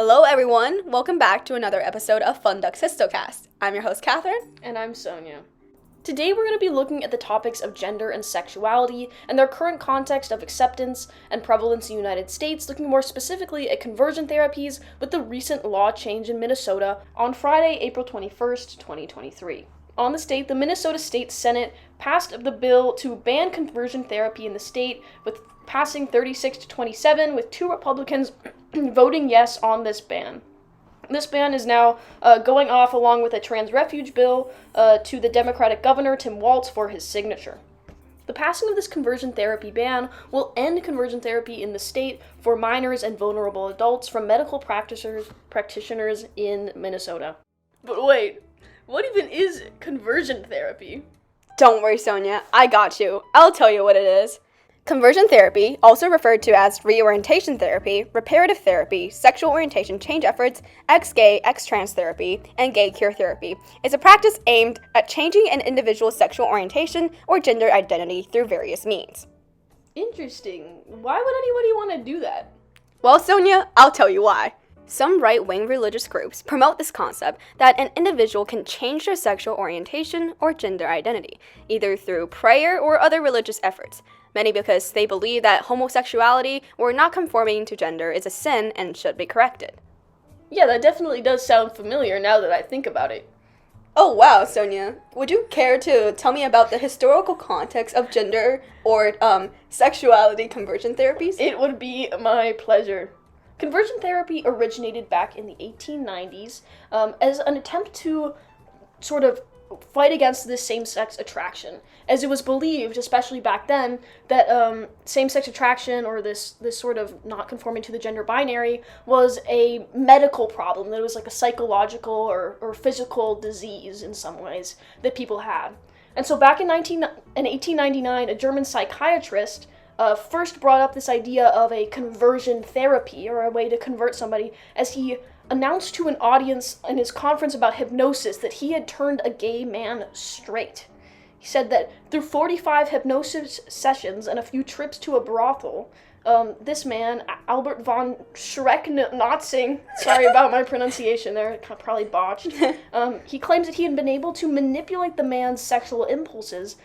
Hello everyone, welcome back to another episode of Fun Duck Hisotcast. I'm your host Catherine. And I'm Sonia. Today we're going to be looking at the topics of gender and sexuality and their current context of acceptance and prevalence in the United States, looking more specifically at conversion therapies with the recent law change in Minnesota on Friday, April 21st, 2023. On the state, the Minnesota State Senate passed the bill to ban conversion therapy in the state, with passing 36-27, with 2 Republicans voting yes on this ban. This ban is now going off along with a trans refuge bill to the Democratic governor, Tim Walz, for his signature. The passing of this conversion therapy ban will end conversion therapy in the state for minors and vulnerable adults from medical practitioners in Minnesota. But wait, what even is conversion therapy? Don't worry, Sonia, I got you. I'll tell you what it is. Conversion therapy, also referred to as reorientation therapy, reparative therapy, sexual orientation change efforts, ex-gay, ex-trans therapy, and gay queer therapy, is a practice aimed at changing an individual's sexual orientation or gender identity through various means. Interesting. Why would anybody want to do that? Well, Sonia, I'll tell you why. Some right-wing religious groups promote this concept that an individual can change their sexual orientation or gender identity, either through prayer or other religious efforts. Many because they believe that homosexuality or not conforming to gender is a sin and should be corrected. Yeah, that definitely does sound familiar now that I think about it. Oh wow, Sonia. Would you care to tell me about the historical context of gender or sexuality conversion therapies? It would be my pleasure. Conversion therapy originated back in the 1890s as an attempt to sort of fight against this same-sex attraction, as it was believed, especially back then, that same-sex attraction or this sort of not conforming to the gender binary was a medical problem, that it was like a psychological or physical disease in some ways that people had. And so back in 1899, a German psychiatrist first brought up this idea of a conversion therapy, or a way to convert somebody, as he announced to an audience in his conference about hypnosis that he had turned a gay man straight. He said that through 45 hypnosis sessions and a few trips to a brothel, this man, Albert von Schreck-Notzing, sorry about my pronunciation there, probably botched, he claims that he had been able to manipulate the man's sexual impulses,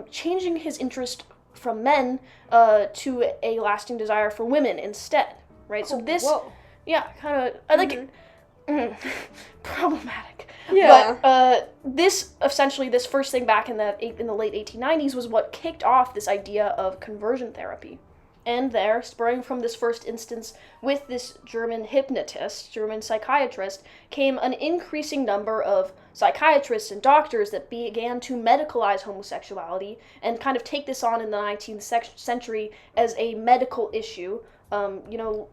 changing his interest from men to a lasting desire for women instead, right? So this... Whoa. Yeah, kind of, I like it, problematic. Yeah. But this first thing back in the late 1890s was what kicked off this idea of conversion therapy. And there, spurring from this first instance with this German psychiatrist, came an increasing number of psychiatrists and doctors that began to medicalize homosexuality and kind of take this on in the 19th century as a medical issue.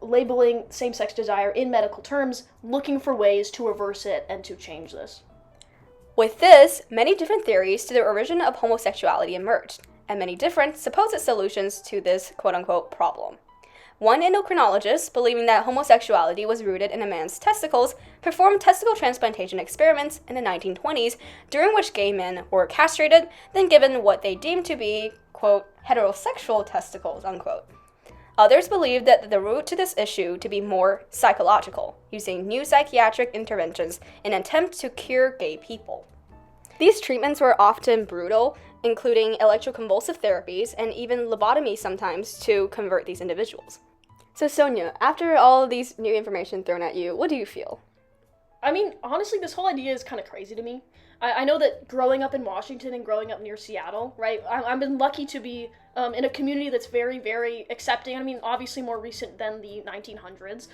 Labeling same-sex desire in medical terms, looking for ways to reverse it and to change this. With this, many different theories to the origin of homosexuality emerged, and many different supposed solutions to this quote-unquote problem. One endocrinologist, believing that homosexuality was rooted in a man's testicles, performed testicle transplantation experiments in the 1920s, during which gay men were castrated, then given what they deemed to be, quote, heterosexual testicles, unquote. Others believe that the root to this issue to be more psychological, using new psychiatric interventions in an attempt to cure gay people. These treatments were often brutal, including electroconvulsive therapies and even lobotomy sometimes to convert these individuals. So Sonia, after all of these new information thrown at you, what do you feel? I mean, honestly, this whole idea is kind of crazy to me. I know that growing up in Washington and growing up near Seattle, right, I've been lucky to be in a community that's very, very accepting, I mean, obviously more recent than the 1900s,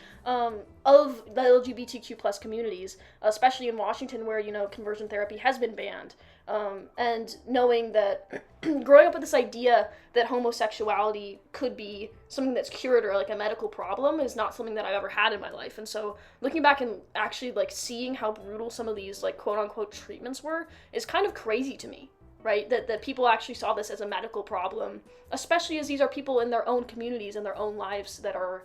of the LGBTQ plus communities, especially in Washington where, conversion therapy has been banned. And knowing that, growing up with this idea that homosexuality could be something that's cured or like a medical problem is not something that I've ever had in my life. And so looking back and actually like seeing how brutal some of these like quote unquote treatments were is kind of crazy to me, right? That people actually saw this as a medical problem, especially as these are people in their own communities and their own lives that are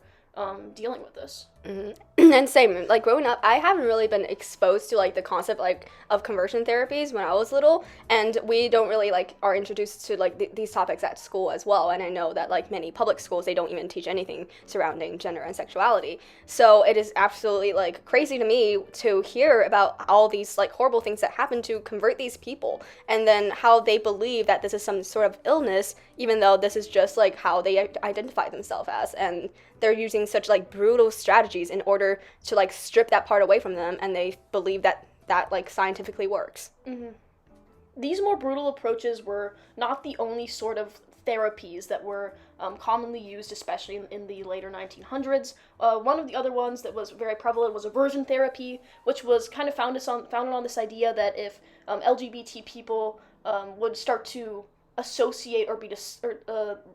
dealing with this. And same, like growing up, I haven't really been exposed to like the concept like of conversion therapies when I was little, and we don't really like are introduced to like these topics at school as well. And I know that like many public schools, they don't even teach anything surrounding gender and sexuality. So it is absolutely like crazy to me to hear about all these like horrible things that happen to convert these people, and then how they believe that this is some sort of illness, even though this is just like how they identify themselves as, and they're using such like brutal strategies in order to like strip that part away from them, and they believe that like scientifically works. These more brutal approaches were not the only sort of therapies that were commonly used, especially in the later 1900s. One of the other ones that was very prevalent was aversion therapy, which was kind of founded on this idea that if LGBT people would start to associate or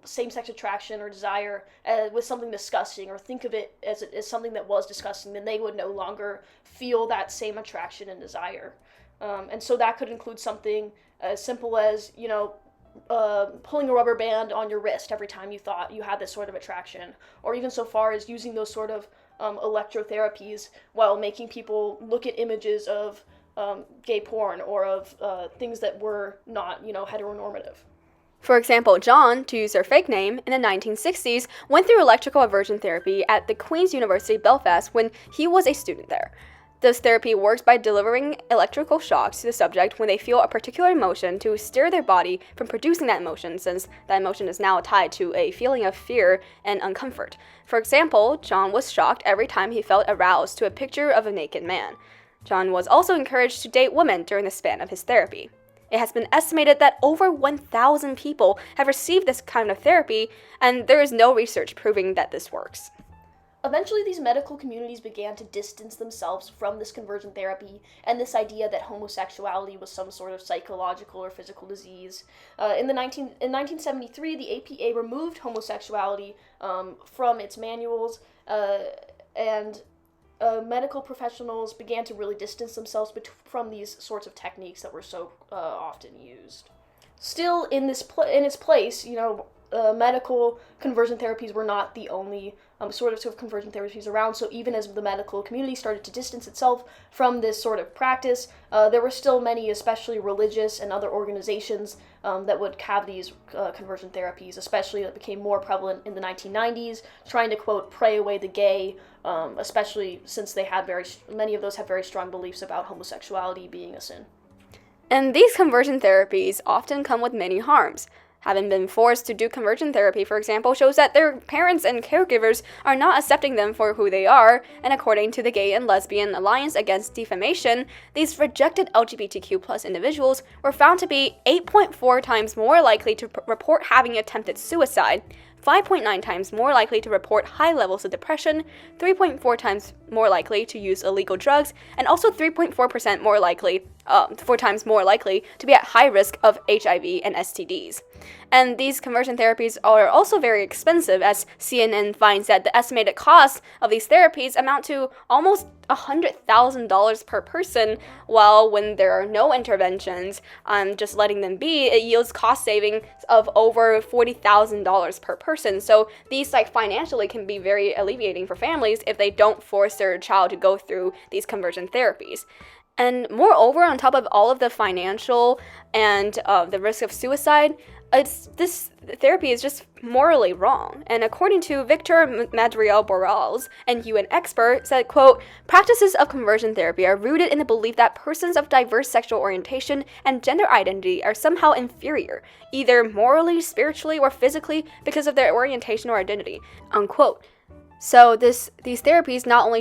same-sex attraction or desire with something disgusting, or think of it as something that was disgusting, then they would no longer feel that same attraction and desire. And so that could include something as simple as, pulling a rubber band on your wrist every time you thought you had this sort of attraction, or even so far as using those sort of electrotherapies while making people look at images of gay porn or of things that were not, heteronormative. For example, John, to use her fake name, in the 1960s went through electrical aversion therapy at the Queen's University Belfast when he was a student there. This therapy works by delivering electrical shocks to the subject when they feel a particular emotion to steer their body from producing that emotion, since that emotion is now tied to a feeling of fear and uncomfort. For example, John was shocked every time he felt aroused to a picture of a naked man. John was also encouraged to date women during the span of his therapy. It has been estimated that over 1,000 people have received this kind of therapy, and there is no research proving that this works. Eventually, these medical communities began to distance themselves from this conversion therapy and this idea that homosexuality was some sort of psychological or physical disease. In 1973, the APA removed homosexuality from its manuals, and medical professionals began to really distance themselves from these sorts of techniques that were so often used. Still, in its place, medical conversion therapies were not the only sort of conversion therapies around. So even as the medical community started to distance itself from this sort of practice, there were still many, especially religious and other organizations, that would have these conversion therapies, especially that became more prevalent in the 1990s, trying to, quote, pray away the gay, especially since they had many of those have very strong beliefs about homosexuality being a sin. And these conversion therapies often come with many harms. Having been forced to do conversion therapy, for example, shows that their parents and caregivers are not accepting them for who they are, and according to the Gay and Lesbian Alliance Against Defamation, these rejected LGBTQ+ individuals were found to be 8.4 times more likely to report having attempted suicide, 5.9 times more likely to report high levels of depression, 3.4 times more likely to use illegal drugs, and also 3.4% more likely, 4 times more likely to be at high risk of HIV and STDs. And these conversion therapies are also very expensive, as CNN finds that the estimated cost of these therapies amount to almost $100,000 per person, while when there are no interventions, just letting them be, it yields cost savings of over $40,000 per person. So these financially can be very alleviating for families if they don't force their child to go through these conversion therapies. And moreover, on top of all of the financial and the risk of suicide, this therapy is just morally wrong. And according to Victor Madrigal-Borralls, an UN expert, said, quote, "Practices of conversion therapy are rooted in the belief that persons of diverse sexual orientation and gender identity are somehow inferior, either morally, spiritually, or physically, because of their orientation or identity," unquote. So these therapies not only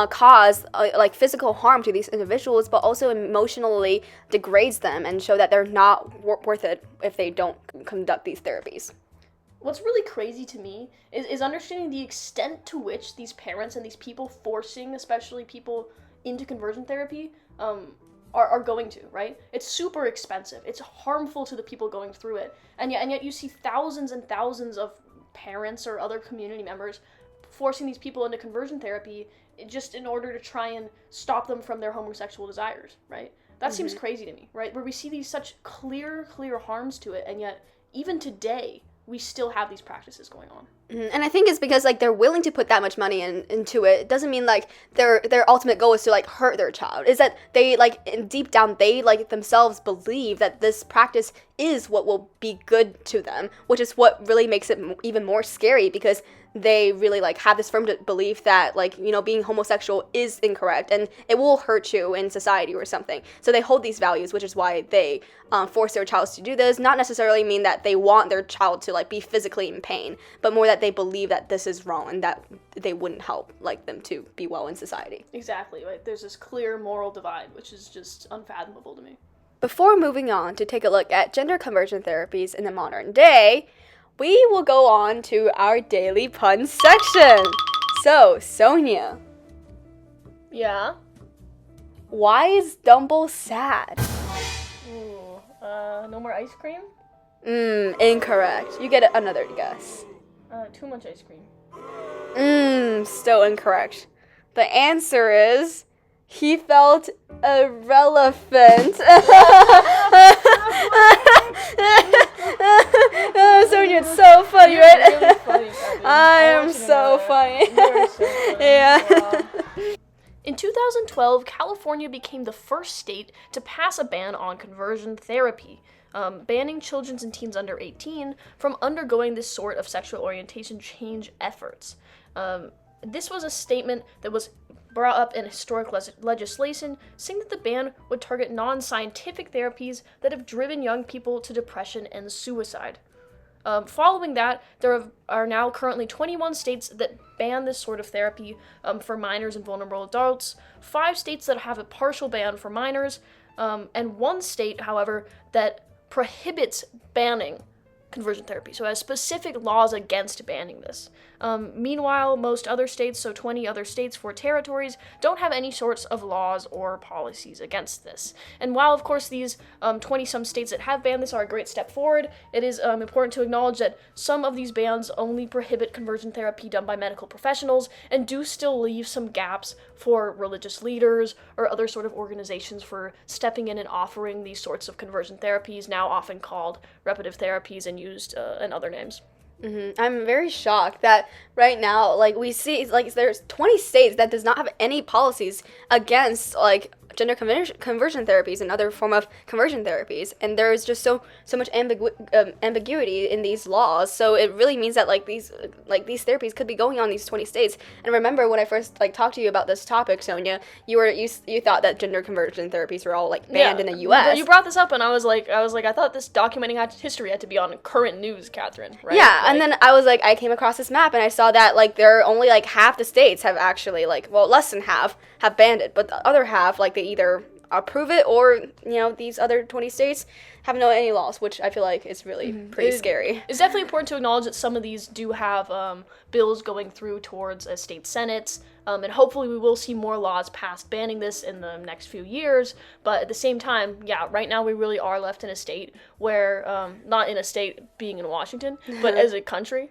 cause physical harm to these individuals, but also emotionally degrades them and show that they're not worth it if they don't conduct these therapies. What's really crazy to me is understanding the extent to which these parents and these people forcing, especially people into conversion therapy, are going to, right? It's super expensive. It's harmful to the people going through it. And yet you see thousands and thousands of parents or other community members forcing these people into conversion therapy just in order to try and stop them from their homosexual desires, right? That seems crazy to me, right? Where we see these such clear harms to it, and yet even today, we still have these practices going on. And I think it's because like they're willing to put that much money into it. It doesn't mean like their ultimate goal is to like hurt their child. Is that they like deep down they like themselves believe that this practice is what will be good to them, which is what really makes it even more scary, because they really like have this firm belief that like, you know, being homosexual is incorrect and it will hurt you in society or something. So they hold these values, which is why they force their child to do this. Not necessarily mean that they want their child to like be physically in pain, but more that they believe that this is wrong and that they wouldn't help like them to be well in society. Exactly, right? There's this clear moral divide, which is just unfathomable to me. Before moving on to take a look at gender conversion therapies in the modern day, we will go on to our daily pun section. So, Sonia. Yeah? Why is Dumble sad? Ooh, no more ice cream? Incorrect. You get another guess. Too much ice cream. Still incorrect. The answer is, he felt irrelevant. Oh, Sonia, it's so funny, You're right? really funny, Kevin. I am so funny. You are so funny. Yeah. Wow. In 2012, California became the first state to pass a ban on conversion therapy, banning children and teens under 18 from undergoing this sort of sexual orientation change efforts. This was a statement that was brought up in historic legislation, saying that the ban would target non-scientific therapies that have driven young people to depression and suicide. Following that, there are now currently 21 states that ban this sort of therapy for minors and vulnerable adults, 5 states that have a partial ban for minors, and 1 state, however, that prohibits banning conversion therapy, so has specific laws against banning this. Meanwhile, most other states, so 20 other states, 4 territories, don't have any sorts of laws or policies against this. And while, of course, these 20-some states that have banned this are a great step forward, it is important to acknowledge that some of these bans only prohibit conversion therapy done by medical professionals and do still leave some gaps for religious leaders or other sort of organizations for stepping in and offering these sorts of conversion therapies, now often called repetitive therapies and used in other names. I'm very shocked that right now, like, we see, like, there's 20 states that does not have any policies against, like, gender conversion therapies and other form of conversion therapies, and there's just so much ambiguity in these laws. So it really means that these therapies could be going on in these 20 states. And remember when I first talked to you about this topic, Sonia, you thought that gender conversion therapies were all banned in the U.S. You brought this up, and I was like, I thought this documenting history had to be on current news, Catherine. Right? Yeah, and then I came across this map and I saw that there are only half the states have actually less than half have banned it, but the other half they either approve it or these other 20 states have no any laws, which I feel like is really pretty scary. It's definitely important to acknowledge that some of these do have bills going through towards state senates, and hopefully we will see more laws passed banning this in the next few years. But at the same time, yeah, right now we really are left in a state where, not in a state being in Washington, but as a country,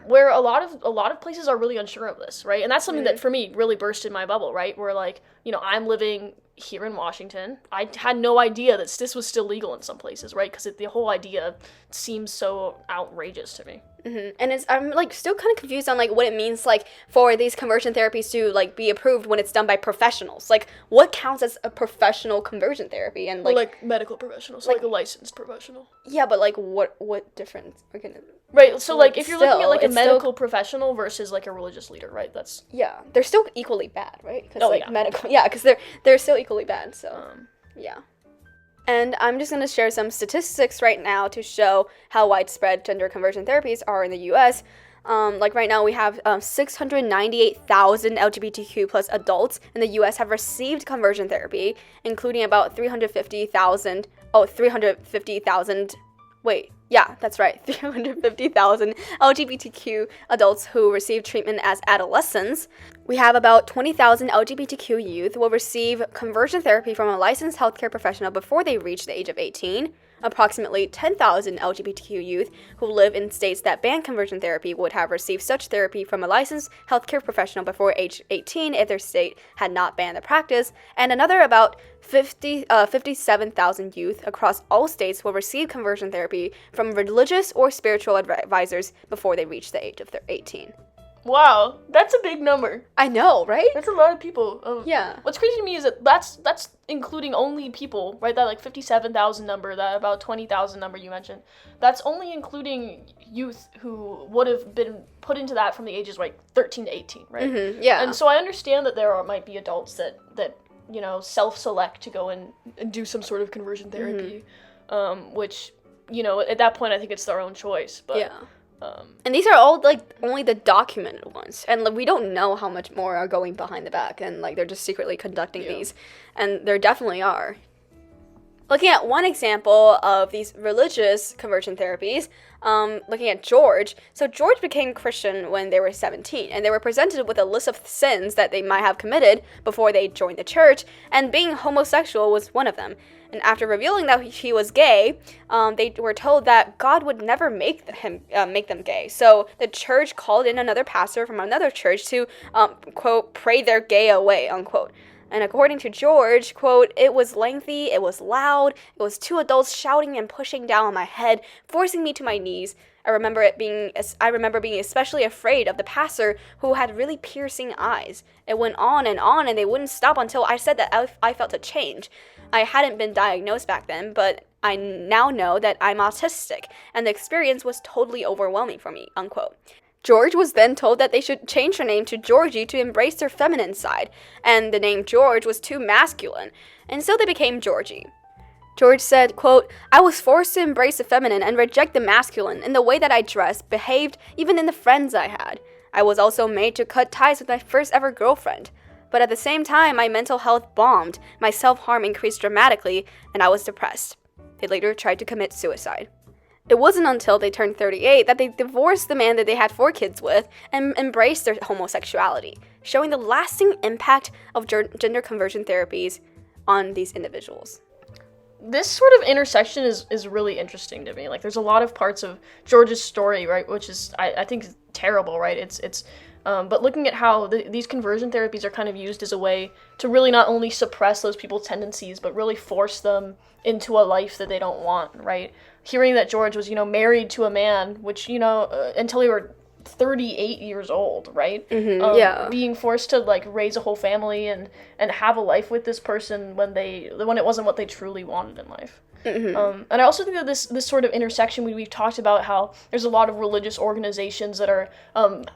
where a lot of places are really unsure of this, right? And that's something that for me really burst in my bubble, right? Where I'm living here in Washington. I had no idea that this was still legal in some places, right? Because the whole idea seems so outrageous to me. And I'm still kind of confused on what it means for these conversion therapies to be approved when it's done by professionals. What counts as a professional conversion therapy? And medical professionals, a licensed professional. Yeah, but what difference? Right, so if you're looking at a medical still professional versus a religious leader, right? That's they're still equally bad, right? Cause, yeah. medical, because they're still equally bad. So yeah. And I'm just going to share some statistics right now to show how widespread gender conversion therapies are in the U.S. Right now we have 698,000 LGBTQ plus adults in the U.S. have received conversion therapy, including about 350,000 LGBTQ adults who receive treatment as adolescents. We have about 20,000 LGBTQ youth will receive conversion therapy from a licensed healthcare professional before they reach the age of 18. Approximately 10,000 LGBTQ youth who live in states that ban conversion therapy would have received such therapy from a licensed healthcare professional before age 18 if their state had not banned the practice, and another about 57,000 youth across all states will receive conversion therapy from religious or spiritual advisors before they reach the age of 18. Wow, that's a big number. I know, right? That's a lot of people. Yeah. What's crazy to me is that that's including only people, right? That like 57,000 number, that about 20,000 number you mentioned. That's only including youth who would have been put into that from the ages like 13 to 18, right? Mm-hmm, yeah. And so I understand that there might be adults that self-select to go and do some sort of conversion therapy, which, at that point I think it's their own choice. But yeah. And these are all, only the documented ones. And, we don't know how much more are going behind the back. And, they're just secretly conducting these. And there definitely are. Looking at one example of these religious conversion therapies, looking at George. So George became Christian when they were 17. And they were presented with a list of sins that they might have committed before they joined the church. And being homosexual was one of them. And after revealing that he was gay, they were told that God would never make them gay. So the church called in another pastor from another church to, quote, pray their gay away, unquote. And according to George, quote, it was lengthy, it was loud, it was two adults shouting and pushing down on my head, forcing me to my knees. I remember being especially afraid of the pastor who had really piercing eyes. It went on, and they wouldn't stop until I said that I felt a change. I hadn't been diagnosed back then, but I now know that I'm autistic, and the experience was totally overwhelming for me, unquote. George was then told that they should change their name to Georgie to embrace their feminine side, and the name George was too masculine, and so they became Georgie. George said, quote, I was forced to embrace the feminine and reject the masculine in the way that I dressed, behaved, even in the friends I had. I was also made to cut ties with my first ever girlfriend. But at the same time, my mental health bombed, my self-harm increased dramatically, and I was depressed. They later tried to commit suicide. It wasn't until they turned 38 that they divorced the man that they had 4 kids with and embraced their homosexuality, showing the lasting impact of gender conversion therapies on these individuals. This sort of intersection is really interesting to me. There's a lot of parts of George's story, right, which is, I think, terrible, right? But looking at how these conversion therapies are kind of used as a way to really not only suppress those people's tendencies, but really force them into a life that they don't want, right? Hearing that George was, married to a man, which, until they were 38 years old, right? Yeah. Being forced to, raise a whole family and have a life with this person when it wasn't what they truly wanted in life. And I also think that this sort of intersection, we've talked about how there's a lot of religious organizations that are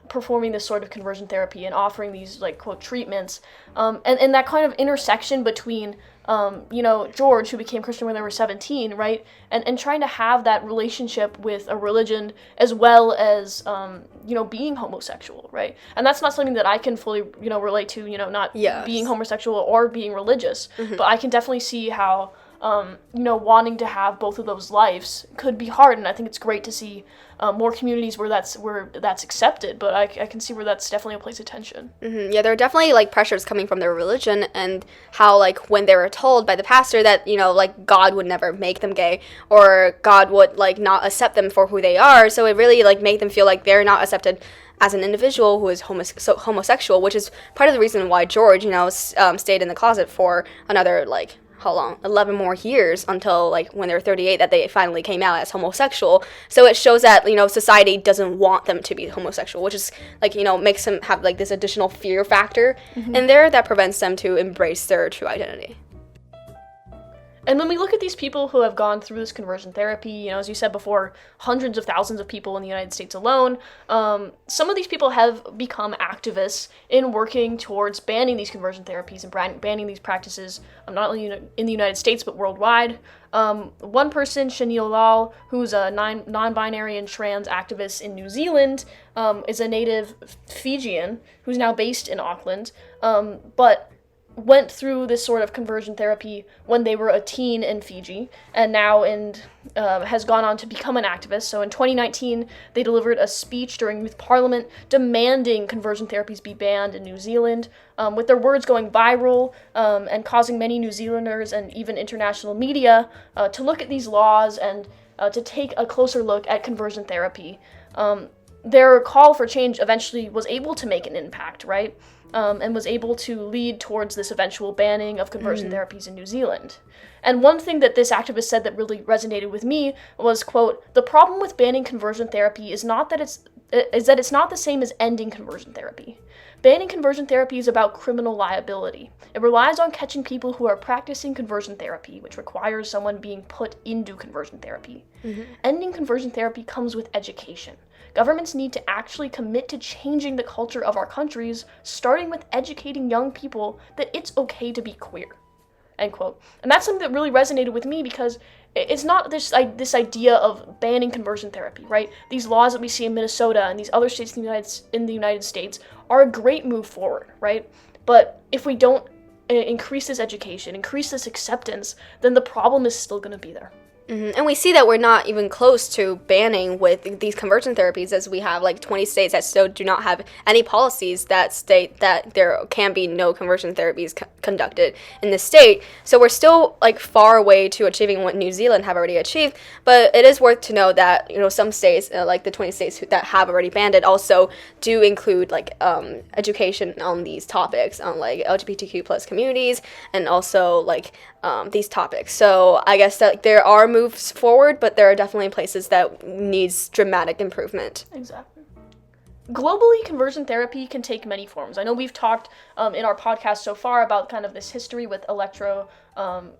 performing this sort of conversion therapy and offering these, quote, treatments. And that kind of intersection between, George, who became Christian when they were 17, right? And trying to have that relationship with a religion as well as, being homosexual, right? And that's not something that I can fully, relate to, not being homosexual or being religious. But I can definitely see how wanting to have both of those lives could be hard, and I think it's great to see more communities where that's accepted, but I can see where that's definitely a place of tension. Yeah, there are definitely pressures coming from their religion, and how when they were told by the pastor that God would never make them gay, or God would not accept them for who they are, so it really made them feel like they're not accepted as an individual who is homosexual, which is part of the reason why George stayed in the closet for another how long? 11 more years until when they were 38 that they finally came out as homosexual. So it shows that society doesn't want them to be homosexual, which is makes them have this additional fear factor in there that prevents them to embrace their true identity. And when we look at these people who have gone through this conversion therapy, as you said before, hundreds of thousands of people in the United States alone, some of these people have become activists in working towards banning these conversion therapies and banning these practices, not only in the United States, but worldwide. One person, Shanil Lal, who's a non-binary and trans activist in New Zealand, is a native Fijian who's now based in Auckland, but went through this sort of conversion therapy when they were a teen in Fiji, and now in has gone on to become an activist. So in 2019, they delivered a speech during Youth Parliament demanding conversion therapies be banned in New Zealand, with their words going viral and causing many New Zealanders and even international media to look at these laws and to take a closer look at conversion therapy. Their call for change eventually was able to make an impact, right? And was able to lead towards this eventual banning of conversion therapies in New Zealand. And one thing that this activist said that really resonated with me was, quote, "The problem with banning conversion therapy is that it's not the same as ending conversion therapy. Banning conversion therapy is about criminal liability. It relies on catching people who are practicing conversion therapy, which requires someone being put into conversion therapy. Ending conversion therapy comes with education. Governments need to actually commit to changing the culture of our countries, starting with educating young people that it's okay to be queer." End quote. And that's something that really resonated with me because it's not this idea of banning conversion therapy, right? These laws that we see in Minnesota and these other states in the United States are a great move forward, right? But if we don't increase this education, increase this acceptance, then the problem is still going to be there. And we see that we're not even close to banning with these conversion therapies, as we have like 20 states that still do not have any policies that state that there can be no conversion therapies conducted in the state. So we're still like far away to achieving what New Zealand have already achieved. But it is worth to know that, you know, some states, like the 20 states that have already banned it, also do include like education on these topics, on like LGBTQ plus communities, and also like these topics. So I guess that there are moves forward, but there are definitely places that needs dramatic improvement. Exactly. Globally, conversion therapy can take many forms. I know we've talked in our podcast so far about kind of this history with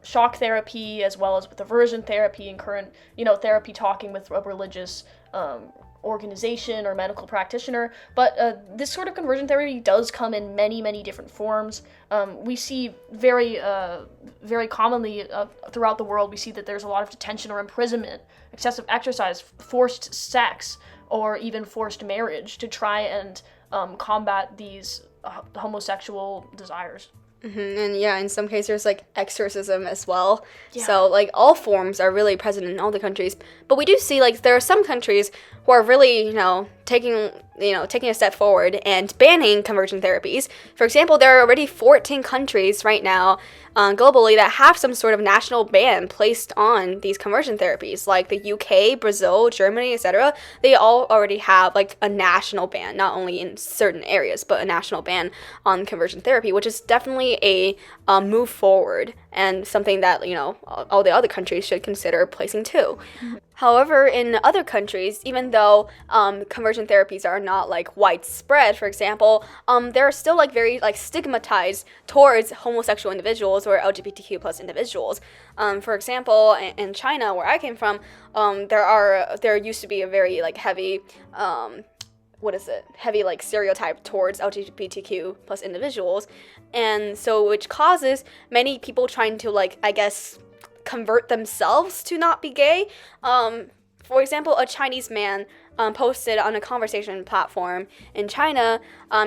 shock therapy, as well as with aversion therapy and current, therapy talking with a religious organization or medical practitioner, but this sort of conversion therapy does come in many, many different forms. We see very commonly throughout the world, we see that there's a lot of detention or imprisonment, excessive exercise, forced sex, or even forced marriage to try and combat these homosexual desires. And yeah, in some cases there's like exorcism as well. Yeah. So like all forms are really present in all the countries. But we do see like there are some countries who are really, taking a step forward and banning conversion therapies. For example, there are already 14 countries right now globally that have some sort of national ban placed on these conversion therapies, like the UK, Brazil, Germany, etc. They all already have like a national ban, not only in certain areas, but a national ban on conversion therapy, which is definitely a move forward and something that, all the other countries should consider placing too. However, in other countries, even though conversion therapies are not like widespread, for example, they're still like very like stigmatized towards homosexual individuals or LGBTQ plus individuals. For example, in China, where I came from, there used to be a very like heavy like stereotype towards LGBTQ plus individuals, and so which causes many people trying to like, I guess, convert themselves to not be gay. For example, a Chinese man posted on a conversation platform in China.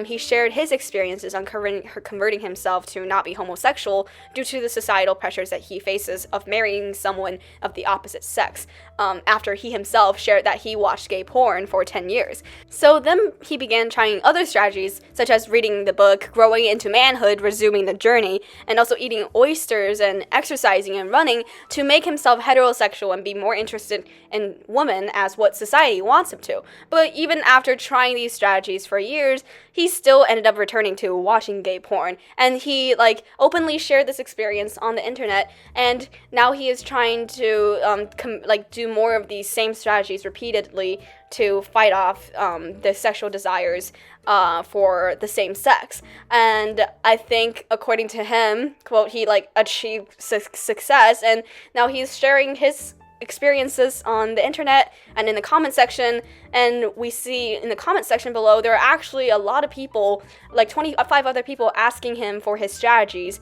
He shared his experiences on converting himself to not be homosexual due to the societal pressures that he faces of marrying someone of the opposite sex, after he himself shared that he watched gay porn for 10 years. So then he began trying other strategies, such as reading the book Growing into Manhood, Resuming the Journey, and also eating oysters and exercising and running to make himself heterosexual and be more interested in women as what society wants him to. But even after trying these strategies for years, he still ended up returning to watching gay porn, and he like openly shared this experience on the internet, and now he is trying to do more of these same strategies repeatedly to fight off the sexual desires for the same sex. And I think, according to him, quote, he like achieved success, and now he's sharing his experiences on the internet and in the comment section, and we see in the comment section below there are actually a lot of people, like 25 other people, asking him for his strategies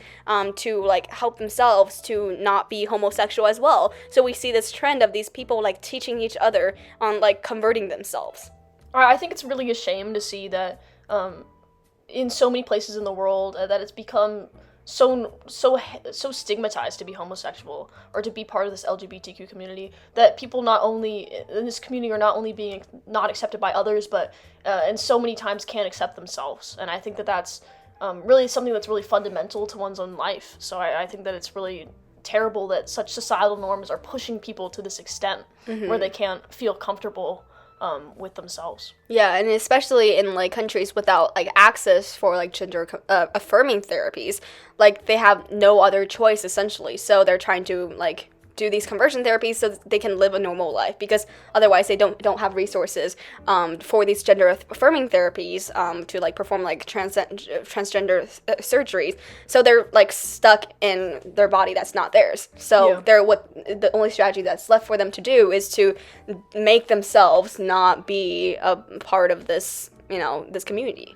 to like help themselves to not be homosexual as well. So we see this trend of these people like teaching each other on like converting themselves. I think it's really a shame to see that in so many places in the world that it's become so stigmatized to be homosexual or to be part of this LGBTQ community, that people not only in this community are not only being not accepted by others, but and so many times can't accept themselves. And I think that that's really something that's really fundamental to one's own life. So I think that it's really terrible that such societal norms are pushing people to this extent where they can't feel comfortable with themselves. Yeah, and especially in like countries without like access for like gender affirming therapies, like they have no other choice essentially. So they're trying to like do these conversion therapies so that they can live a normal life, because otherwise they don't have resources for these gender affirming therapies to like perform like transgender surgeries. So they're like stuck in their body that's not theirs. So the only strategy that's left for them to do is to make themselves not be a part of this, this community.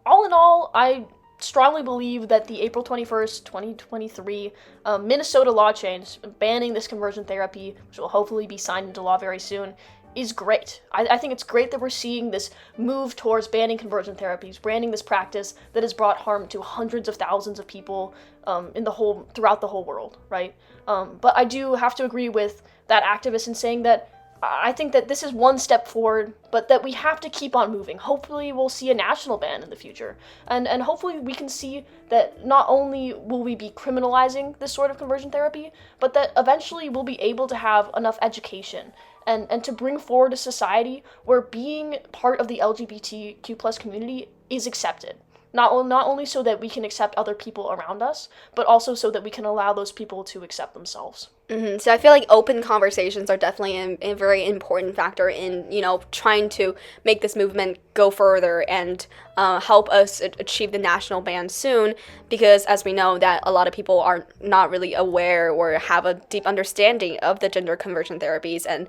All in all, I strongly believe that the April 21st, 2023 Minnesota law change banning this conversion therapy, which will hopefully be signed into law very soon, is great. I think it's great that we're seeing this move towards banning conversion therapies, banning this practice that has brought harm to hundreds of thousands of people throughout the whole world, right? But I do have to agree with that activist in saying that I think that this is one step forward, but that we have to keep on moving. Hopefully we'll see a national ban in the future. And hopefully we can see that not only will we be criminalizing this sort of conversion therapy, but that eventually we'll be able to have enough education and to bring forward a society where being part of the LGBTQ plus community is accepted. Not only so that we can accept other people around us, but also so that we can allow those people to accept themselves. Mm-hmm. So I feel like open conversations are definitely a very important factor in, trying to make this movement go further and help us achieve the national ban soon, because as we know that a lot of people are not really aware or have a deep understanding of the gender conversion therapies and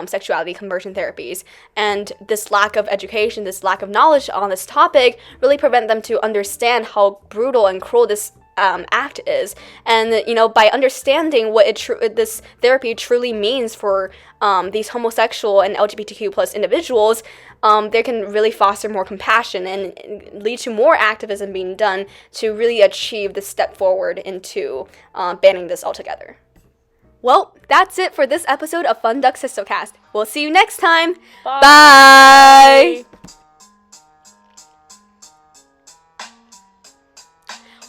sexuality conversion therapies. And this lack of education, this lack of knowledge on this topic really prevent them to understand how brutal and cruel this act is. And by understanding what this therapy truly means for these homosexual and LGBTQ plus individuals, they can really foster more compassion and lead to more activism being done to really achieve the step forward into banning this altogether. Well, that's it for this episode of Fun Duck Hisotcast. We'll see you next time. Bye!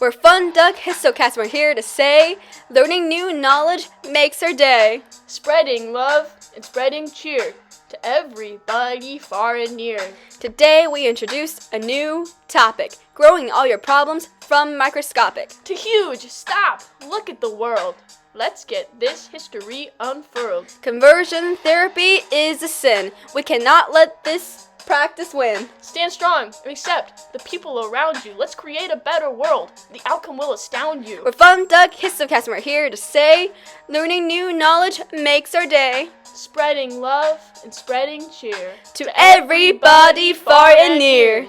We're Fun Duck Hisotcast. We're here to say, learning new knowledge makes our day. Spreading love and spreading cheer to everybody far and near. Today we introduced a new topic, growing all your problems from microscopic to huge. Stop, look at the world. Let's get this history unfurled. Conversion therapy is a sin. We cannot let this practice win. Stand strong and accept the people around you. Let's create a better world. The outcome will astound you. We're Fun Duck Hisotcast, and we're here to say, learning new knowledge makes our day. Spreading love and spreading cheer to everybody far and near.